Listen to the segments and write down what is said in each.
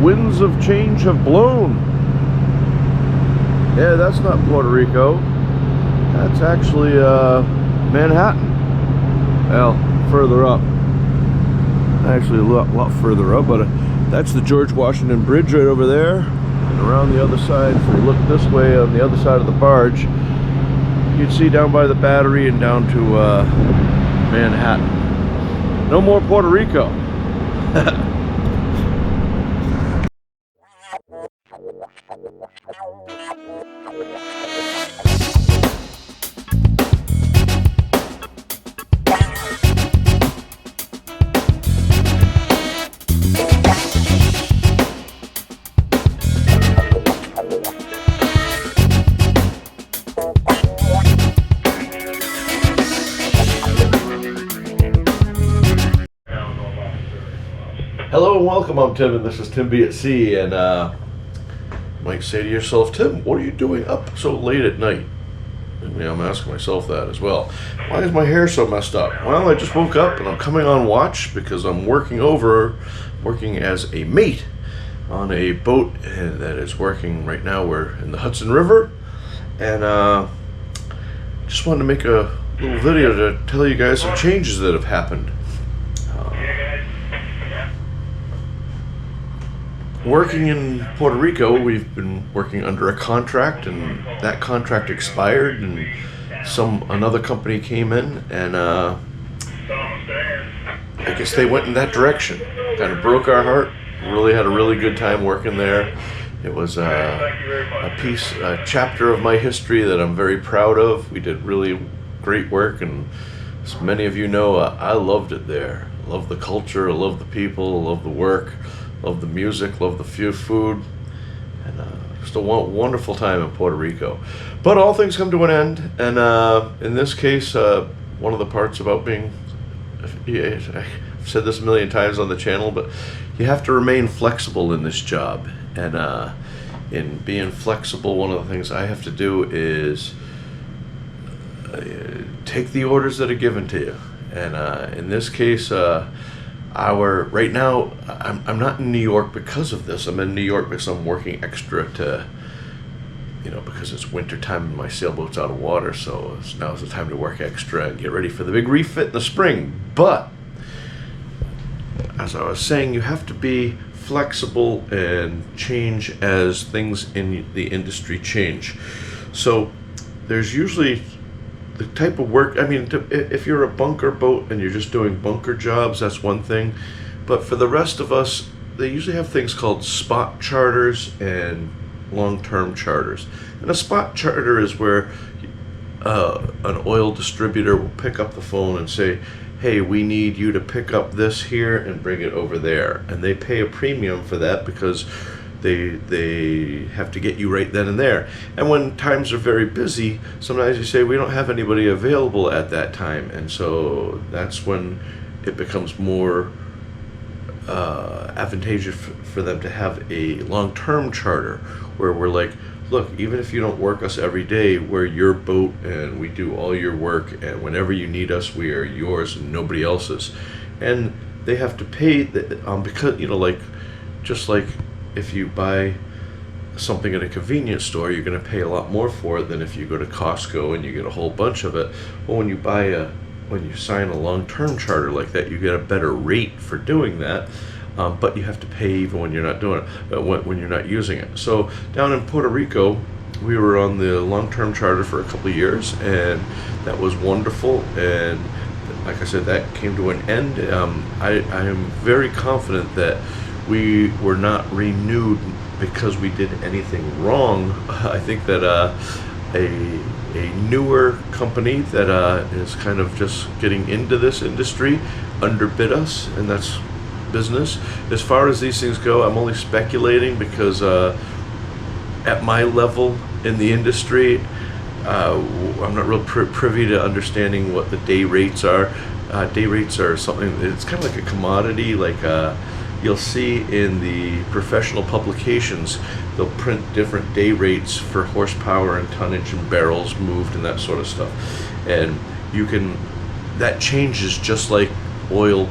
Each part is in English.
winds of change have blown. Yeah, that's not Puerto Rico. That's actually Manhattan. Well, further up. Actually, a lot further up, but that's the George Washington Bridge right over there. And around the other side, if we look this way on the other side of the barge, you'd see down by the Battery and down to Manhattan. No more Puerto Rico. Hello and welcome, I'm Tim and this is TimBatSea, and you might say to yourself, Tim, what are you doing up so late at night? And I'm asking myself that as well. Why is my hair so messed up? Well, I just woke up and I'm coming on watch because I'm working as a mate on a boat that is working right now. We're in the Hudson River, and just wanted to make a little video to tell you guys some changes that have happened. Working in Puerto Rico, we've been working under a contract, and that contract expired, and another company came in, and I guess they went in that direction. Kind of broke our heart. Really had a really good time working there. It was a chapter of my history that I'm very proud of. We did really great work, and as many of you know, I loved it there. I love the culture, I love the people, I love the work. Love the music, love the food, and just a wonderful time in Puerto Rico. But all things come to an end, and in this case, one of the parts about being, I've said this a million times on the channel, but you have to remain flexible in this job. And in being flexible, one of the things I have to do is take the orders that are given to you. And in this case, right now, I'm not in New York because of this. I'm in New York because I'm working extra because it's winter time and my sailboat's out of water, so now's the time to work extra and get ready for the big refit in the spring. But as I was saying, you have to be flexible and change as things in the industry change. So there's usually the type of work, if you're a bunker boat and you're just doing bunker jobs, that's one thing. But for the rest of us, they usually have things called spot charters and long-term charters. And a spot charter is where an oil distributor will pick up the phone and say, hey, we need you to pick up this here and bring it over there. And they pay a premium for that because they have to get you right then and there. And when times are very busy, sometimes you say we don't have anybody available at that time, and so that's when it becomes more advantageous for them to have a long-term charter where we're like, look, even if you don't work us every day, we're your boat and we do all your work, and whenever you need us, we are yours and nobody else's. And they have to pay because just like if you buy something at a convenience store, you're going to pay a lot more for it than if you go to Costco and you get a whole bunch of it. Well, when you sign a long-term charter like that, you get a better rate for doing that, but you have to pay even when you're not doing it, when you're not using it. So down in Puerto Rico, we were on the long-term charter for a couple of years, and that was wonderful. And like I said, that came to an end. I am very confident that we were not renewed because we did anything wrong. I think that a newer company that is kind of just getting into this industry underbid us, and that's business. As far as these things go, I'm only speculating because at my level in the industry, I'm not real privy to understanding what the day rates are. Day rates are something, it's kind of like a commodity, you'll see in the professional publications, they'll print different day rates for horsepower and tonnage and barrels moved and that sort of stuff. And that changes just like oil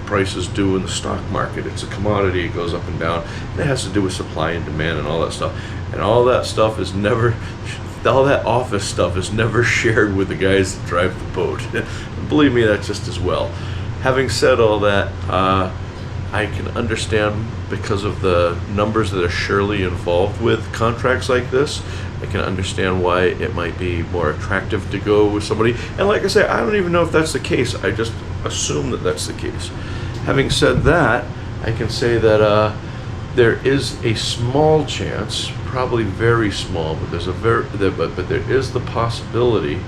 prices do in the stock market. It's a commodity, it goes up and down, and it has to do with supply and demand and all that stuff. And all that stuff is never, all that office stuff is never shared with the guys that drive the boat. Believe me, that's just as well. Having said all that, I can understand, because of the numbers that are surely involved with contracts like this, I can understand why it might be more attractive to go with somebody. And like I say, I don't even know if that's the case. I just assume that that's the case. Having said that, I can say that there is a small chance, probably very small, but there's but there is the possibility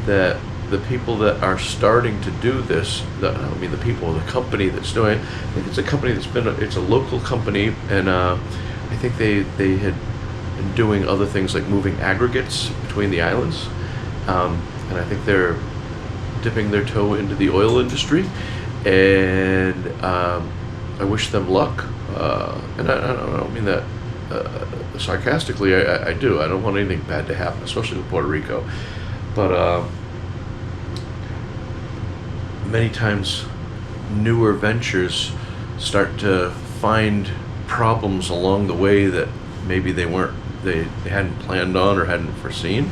that the people that are starting to do this, the people, the company that's doing it, I think it's a company it's a local company, and I think they had been doing other things like moving aggregates between the islands, and I think they're dipping their toe into the oil industry, and I wish them luck, and I don't mean that sarcastically. I do. I don't want anything bad to happen, especially with Puerto Rico, but many times newer ventures start to find problems along the way that maybe they hadn't planned on or hadn't foreseen.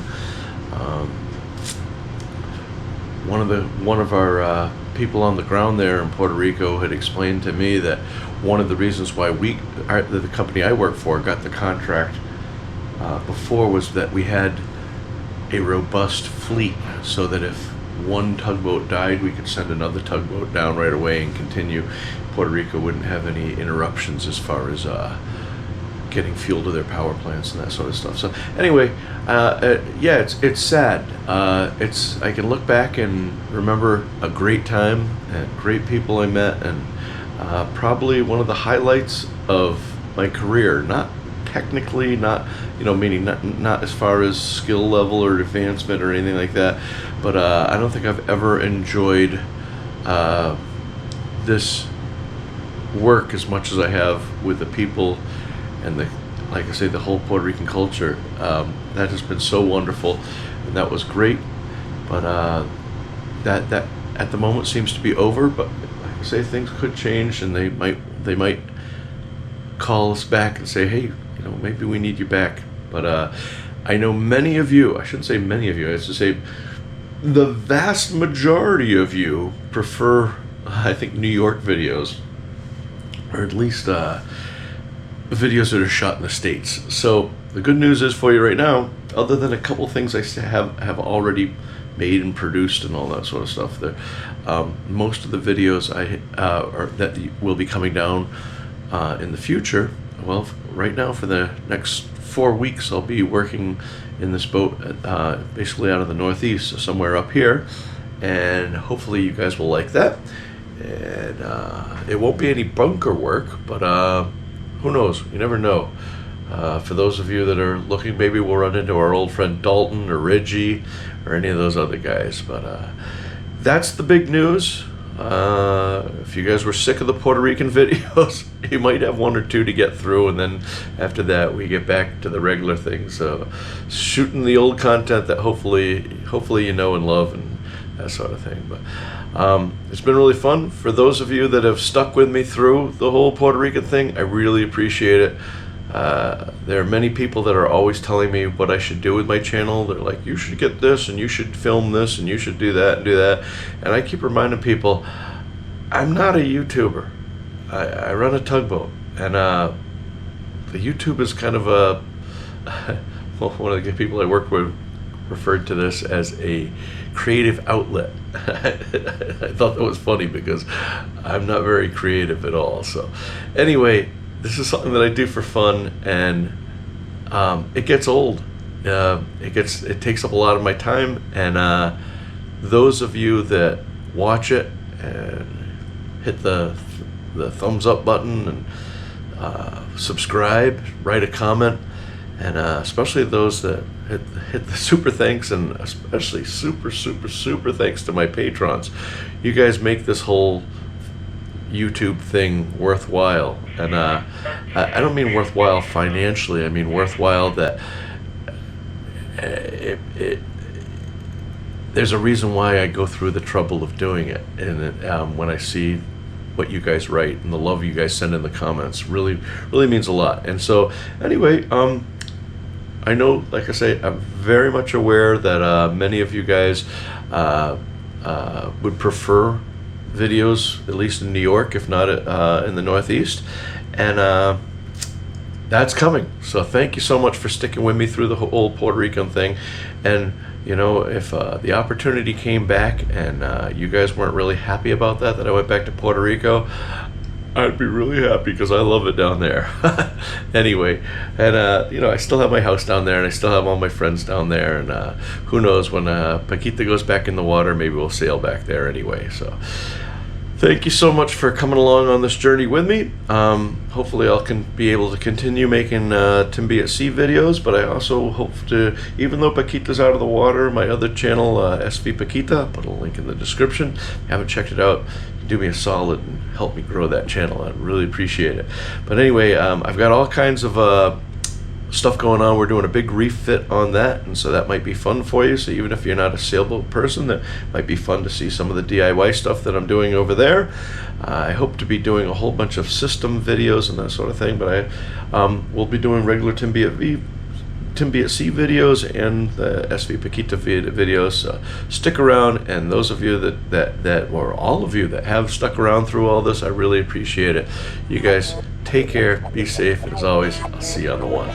One of our people on the ground there in Puerto Rico had explained to me that one of the reasons why the company I work for got the contract before was that we had a robust fleet, so that if one tugboat died, we could send another tugboat down right away and continue. Puerto Rico wouldn't have any interruptions as far as getting fuel to their power plants and that sort of stuff. So anyway, yeah, it's sad. I can look back and remember a great time and great people I met, and probably one of the highlights of my career. Not technically, not meaning not as far as skill level or advancement or anything like that, but I don't think I've ever enjoyed this work as much as I have with the people and like I say, the whole Puerto Rican culture. That has been so wonderful, and that was great. But that at the moment seems to be over. But like I say, things could change, and they might call us back and say, hey, maybe we need you back. But I know many of you, I shouldn't say many of you, I should say the vast majority of you prefer, I think, New York videos, or at least videos that are shot in the States. So the good news is for you right now, other than a couple things I have already made and produced and all that sort of stuff, there, most of the videos that will be coming down in the future. Well, right now, for the next 4 weeks, I'll be working in this boat, basically out of the Northeast, so somewhere up here, and hopefully you guys will like that. And it won't be any bunker work, but who knows? You never know. For those of you that are looking, maybe we'll run into our old friend Dalton or Reggie or any of those other guys. But that's the big news. If you guys were sick of the Puerto Rican videos, you might have one or two to get through, and then after that we get back to the regular things, shooting the old content that hopefully you know and love and that sort of thing. But it's been really fun. For those of you that have stuck with me through the whole Puerto Rican thing, I really appreciate it. There are many people that are always telling me what I should do with my channel. They're like, you should get this, and you should film this, and you should do that and do that. And I keep reminding people, I'm not a YouTuber. I run a tugboat, and the YouTube is kind of a well, one of the people I work with referred to this as a creative outlet. I thought that was funny because I'm not very creative at all. So anyway, this is something that I do for fun, and it gets old. It takes up a lot of my time, and those of you that watch it and hit the thumbs up button and subscribe, write a comment, and especially those that hit the super thanks, and especially super thanks to my patrons. You guys make this whole YouTube thing worthwhile, and I don't mean worthwhile financially. I mean worthwhile that there's a reason why I go through the trouble of doing it, and when I see what you guys write and the love you guys send in the comments. Really means a lot. And so anyway, I know, like I say, I'm very much aware that many of you guys would prefer videos, at least in New York, if not in the Northeast, and that's coming. So thank you so much for sticking with me through the whole Puerto Rican thing. And you know, if the opportunity came back and you guys weren't really happy about that I went back to Puerto Rico, I'd be really happy because I love it down there. Anyway, and you know, I still have my house down there and I still have all my friends down there, and who knows, when Paquita goes back in the water, maybe we'll sail back there anyway. So thank you so much for coming along on this journey with me. Hopefully I'll be able to continue making TimBatSea videos, but I also hope to, even though Paquita's out of the water, my other channel, SV Paquita, put a link in the description. If you haven't checked it out, do me a solid and help me grow that channel. I'd really appreciate it. But anyway, I've got all kinds of stuff going on. We're doing a big refit on that, and so that might be fun for you. So even if you're not a sailboat person, that might be fun to see some of the DIY stuff that I'm doing over there. I hope to be doing a whole bunch of system videos and that sort of thing, but I will be doing regular TimBatSea videos and the SV Paquita videos. So stick around, and those of you or all of you that have stuck around through all this, I really appreciate it. You guys take care, be safe, and as always, I'll see you on the one.